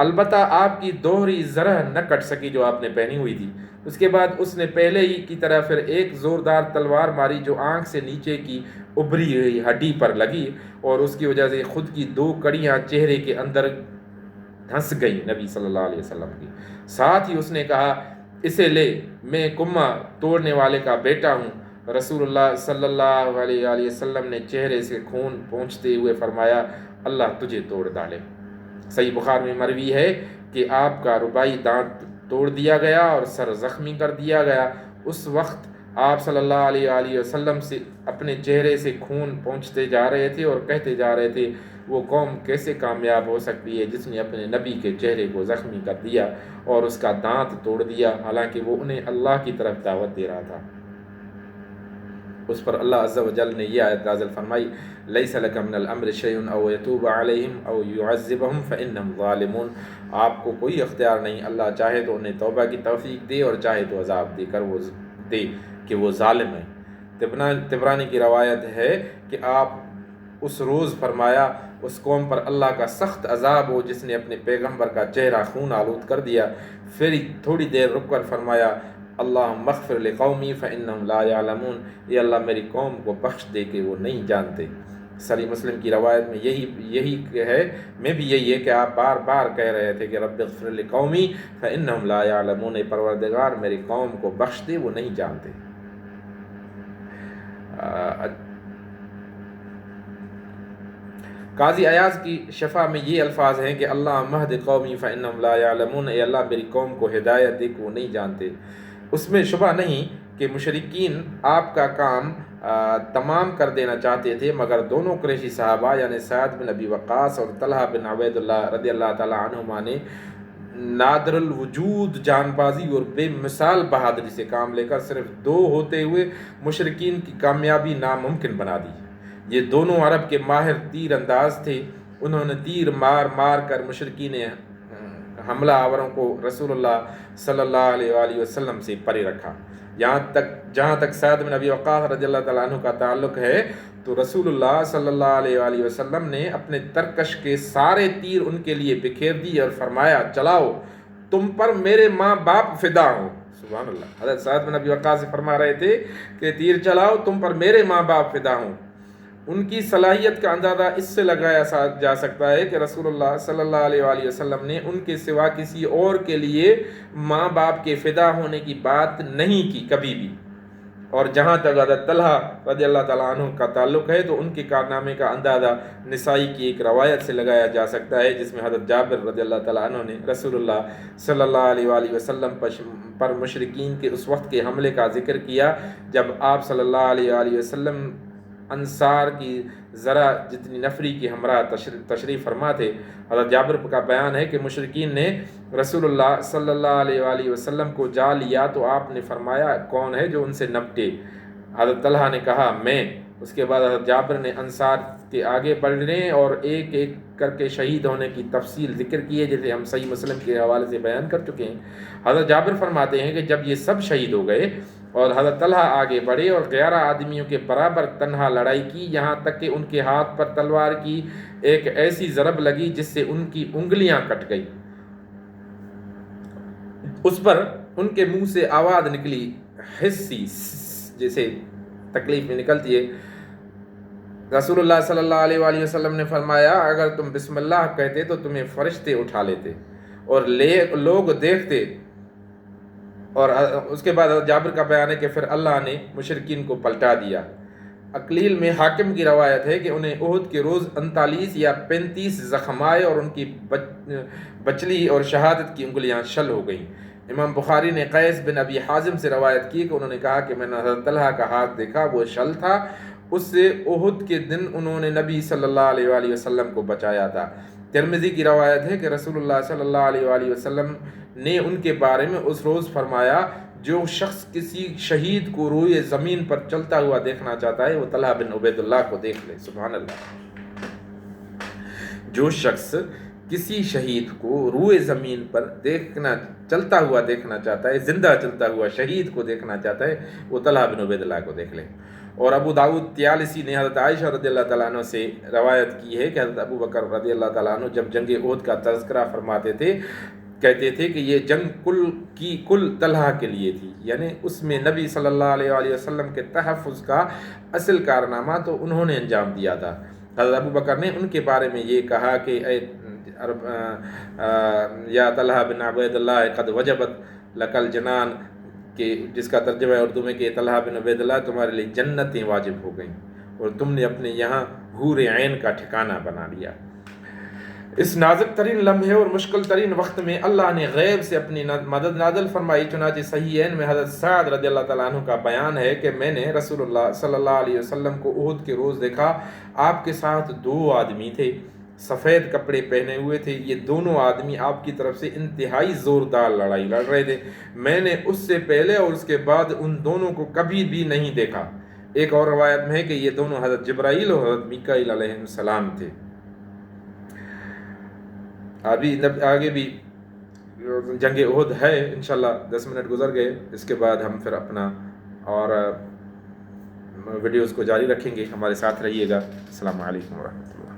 البتہ آپ کی دوہری زرہ نہ کٹ سکی جو آپ نے پہنی ہوئی تھی۔ اس کے بعد اس نے پہلے ہی کی طرح پھر ایک زوردار تلوار ماری جو آنکھ سے نیچے کی ابری ہوئی ہڈی پر لگی، اور اس کی وجہ سے خود کی 2 کڑیاں چہرے کے اندر دھنس گئی نبی صلی اللہ علیہ وسلم کی۔ ساتھ ہی اس نے کہا، اسے لے، میں کما توڑنے والے کا بیٹا ہوں۔ رسول اللہ صلی اللہ علیہ وآلہ وسلم نے چہرے سے خون پونچھتے ہوئے فرمایا، اللہ تجھے توڑ ڈالے۔ صحیح بخاری میں مروی ہے کہ آپ کا رباعی دانت توڑ دیا گیا اور سر زخمی کر دیا گیا۔ اس وقت آپ صلی اللہ علیہ وآلہ وسلم سے اپنے چہرے سے خون پونچھتے جا رہے تھے اور کہتے جا رہے تھے، وہ قوم کیسے کامیاب ہو سکتی ہے جس نے اپنے نبی کے چہرے کو زخمی کر دیا اور اس کا دانت توڑ دیا، حالانکہ وہ انہیں اللہ کی طرف دعوت دے رہا تھا۔ اس پر اللہ عز و جل نے یہ آیت نازل فرمائی، لیس لک من الامر شیء او یتوب علیہم او یعذبہم فانہم ظالمون۔ آپ کو کوئی اختیار نہیں، اللہ چاہے تو انہیں توبہ کی توفیق دے اور چاہے تو عذاب دے کر وہ دے کہ وہ ظالم ہیں۔ طبرانی کی روایت ہے کہ آپ اس روز فرمایا، اس قوم پر اللہ کا سخت عذاب ہو جس نے اپنے پیغمبر کا چہرہ خون آلود کر دیا۔ پھر تھوڑی دیر رک کر فرمایا، اللہم اغفر لقومی فانہم لا یعلمون، یہ اللہ میری قوم کو بخش دے کہ وہ نہیں جانتے۔ صحیح مسلم کی روایت میں یہی ہے، میں بھی یہی ہے کہ آپ بار بار کہہ رہے تھے کہ رب اغفر لقومی فانہم لا یعلمون، پروردگار میری قوم کو بخش دے وہ نہیں جانتے۔ قاضی ایاز کی شفا میں یہ الفاظ ہیں کہ اللہ مہد قومی فانہم لا یعلمون، اے اللہ میری قوم کو ہدایت دے کہ وہ نہیں جانتے۔ اس میں شبہ نہیں کہ مشرکین آپ کا کام تمام کر دینا چاہتے تھے، مگر دونوں قریشی صحابہ یعنی سعد بن ابی وقاص اور طلحہ بن عبید اللہ رضی اللہ تعالی عنہما نے نادر الوجود جان بازی اور بے مثال بہادری سے کام لے کر صرف 2 ہوتے ہوئے مشرکین کی کامیابی ناممکن بنا دی۔ یہ دونوں عرب کے ماہر تیر انداز تھے، انہوں نے تیر مار مار کر مشرکین حملہ آوروں کو رسول اللہ صلی اللہ علیہ وآلہ وسلم سے پرے رکھا۔ جہاں تک سعد بن ابی وقاص رضی اللہ تعالیٰ عنہ کا تعلق ہے تو رسول اللہ صلی اللہ علیہ وآلہ وسلم نے اپنے ترکش کے سارے تیر ان کے لیے بکھیر دیے اور فرمایا، چلاؤ، تم پر میرے ماں باپ فدا ہوں۔ سبحان اللہ، حضرت سعد بن ابی وقاص فرما رہے تھے کہ تیر چلاؤ، تم پر میرے ماں باپ فدا ہوں۔ ان کی صلاحیت کا اندازہ اس سے لگایا جا سکتا ہے کہ رسول اللہ صلی اللہ علیہ وآلہ وسلم نے ان کے سوا کسی اور کے لیے ماں باپ کے فدا ہونے کی بات نہیں کی کبھی بھی۔ اور جہاں تک حضرت طلحہ رضی اللہ تعالیٰ عنہ کا تعلق ہے تو ان کے کارنامے کا اندازہ نسائی کی ایک روایت سے لگایا جا سکتا ہے، جس میں حضرت جابر رضی اللہ تعالیٰ عنہ نے رسول اللہ صلی اللہ علیہ وآلہ وسلم پر مشرکین کے اس وقت کے حملے کا ذکر کیا جب آپ صلی اللہ علیہ وآلہ وسلم انصار کی ذرا جتنی نفری کی ہمراہ تشریف فرما تھے۔ حضرت جابر کا بیان ہے کہ مشرکین نے رسول اللہ صلی اللہ علیہ وآلہ وسلم کو جا لیا تو آپ نے فرمایا، کون ہے جو ان سے نپٹے؟ حضرت طلحہ نے کہا، میں۔ اس کے بعد حضرت جابر نے انصار کے آگے بڑھنے اور ایک ایک کر کے شہید ہونے کی تفصیل ذکر کی ہے، جیسے ہم صحیح مسلم کے حوالے سے بیان کر چکے ہیں۔ حضرت جابر فرماتے ہیں کہ جب یہ سب شہید ہو گئے اور حضرت طلحہ آگے بڑھے اور 11 آدمیوں کے برابر تنہا لڑائی کی، یہاں تک کہ ان کے ہاتھ پر تلوار کی ایک ایسی ضرب لگی جس سے ان کی انگلیاں کٹ گئی، اس پر ان کے منہ سے آواز نکلی، حسی، جیسے تکلیف میں نکلتی ہے۔ رسول اللہ صلی اللہ علیہ وآلہ وسلم نے فرمایا، اگر تم بسم اللہ کہتے تو تمہیں فرشتے اٹھا لیتے اور لوگ دیکھتے۔ اور اس کے بعد جابر کا بیان ہے کہ پھر اللہ نے مشرکین کو پلٹا دیا۔ اقلیل میں حاکم کی روایت ہے کہ انہیں احد کے روز 39 یا 35 زخم آئے اور ان کی بچلی اور شہادت کی انگلیاں شل ہو گئیں۔ امام بخاری نے قیس بن ابی حازم سے روایت کی کہ انہوں نے کہا کہ میں نے حضرت طلحہ کا ہاتھ دیکھا، وہ شل تھا، اس سے احد کے دن انہوں نے نبی صلی اللہ علیہ وآلہ وسلم کو بچایا تھا۔ ترمذی کی روایت ہے کہ رسول اللہ صلی اللہ علیہ وآلہ وسلم نے ان کے بارے میں اس روز فرمایا، جو شخص کسی شہید کو روئے زمین پر چلتا ہوا دیکھنا چاہتا ہے وہ طلحہ بن عبید اللہ کو دیکھ لے۔ سبحان اللہ، جو شخص کسی شہید کو روئے زمین پر چلتا ہوا دیکھنا چاہتا ہے، زندہ چلتا ہوا شہید کو دیکھنا چاہتا ہے، وہ طلحہ بن عبید اللہ کو دیکھ لے۔ اور ابو داؤد طیالسی نے حضرت عائشہ رضی اللہ تعالیٰ عنہ سے روایت کی ہے کہ حضرت ابو بکر رضی اللہ تعالیٰ عنہ جب جنگ احد کا تذکرہ فرماتے تھے کہتے تھے کہ یہ جنگ کل طلحہ کے لیے تھی، یعنی اس میں نبی صلی اللہ علیہ وآلہ وسلم کے تحفظ کا اصل کارنامہ تو انہوں نے انجام دیا تھا۔ حضرت ابو بکر نے ان کے بارے میں یہ کہا کہ اے یا طلحہ بن عبید اللہ قد وجبت لکل جنان، کہ جس کا ترجمہ ہے اردو میں کہ طلحہ بن عبید اللہ تمہارے لیے جنتیں واجب ہو گئیں اور تم نے اپنے یہاں حور عین کا ٹھکانہ بنا لیا۔ اس نازک ترین لمحے اور مشکل ترین وقت میں اللہ نے غیب سے اپنی مدد نازل فرمائی، چنانچہ صحیحین میں حضرت سعد رضی اللہ تعالیٰ عنہ کا بیان ہے کہ میں نے رسول اللہ صلی اللہ علیہ وسلم کو احد کے روز دیکھا، آپ کے ساتھ 2 آدمی تھے، سفید کپڑے پہنے ہوئے تھے، یہ دونوں آدمی آپ کی طرف سے انتہائی زوردار لڑائی لڑ رہے تھے، میں نے اس سے پہلے اور اس کے بعد ان دونوں کو کبھی بھی نہیں دیکھا۔ ایک اور روایت میں ہے کہ یہ دونوں حضرت جبرائیل اور حضرت میکائیل علیہ السلام تھے۔ ابھی آگے بھی جنگ احد ہے انشاءاللہ، 10 منٹ گزر گئے، اس کے بعد ہم پھر اپنا اور ویڈیوز کو جاری رکھیں گے، ہمارے ساتھ رہیے گا۔ السلام علیکم ورحمۃ اللہ۔